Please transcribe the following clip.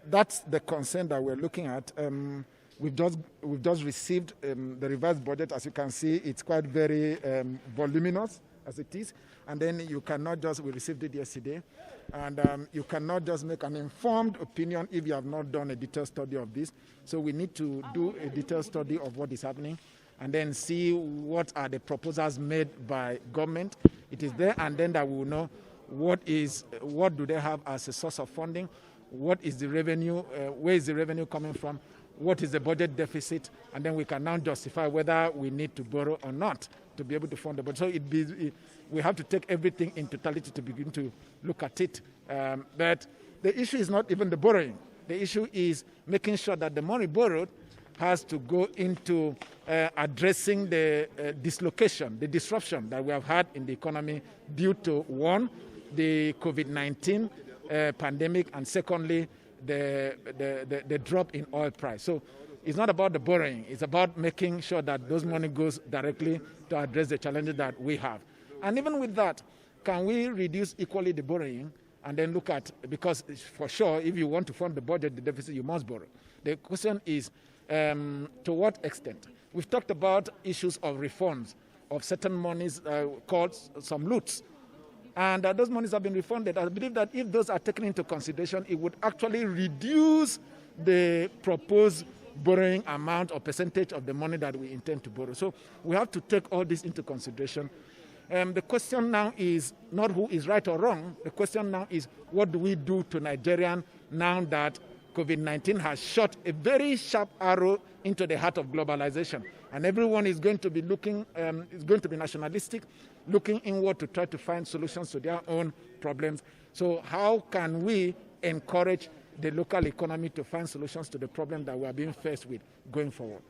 That's the concern that we're looking at. We've just received the revised budget. As you can see, it's quite very voluminous as it is. And then you cannot just, we received it yesterday, and you cannot just make an informed opinion if you have not done a detailed study of this. So we need to do a detailed study of what is happening and then see what are the proposals made by government. It is there and then that we will know what do they have as a source of funding, what is the revenue, where is the revenue coming from, what is the budget deficit, and then we can now justify whether we need to borrow or not to be able to fund the budget. So we have to take everything in totality to begin to look at it. But the issue is not even the borrowing. The issue is making sure that the money borrowed has to go into addressing the dislocation, the disruption that we have had in the economy due to, one, the COVID-19 pandemic, and secondly, the drop in oil price. So it's not about the borrowing. It's about making sure that those money goes directly to address the challenges that we have. And even with that, can we reduce equally the borrowing and then look at, because for sure, if you want to fund the budget, the deficit, you must borrow. The question is, to what extent? We've talked about issues of reforms of certain monies called some loots. And those monies have been refunded. I believe that if those are taken into consideration, it would actually reduce the proposed borrowing amount or percentage of the money that we intend to borrow. So we have to take all this into consideration. The question now is not who is right or wrong. The question now is what do we do to Nigerians now that COVID-19 has shot a very sharp arrow into the heart of globalization. And everyone is going to be looking, is going to be nationalistic, looking inward to try to find solutions to their own problems. So how can we encourage the local economy to find solutions to the problem that we are being faced with going forward?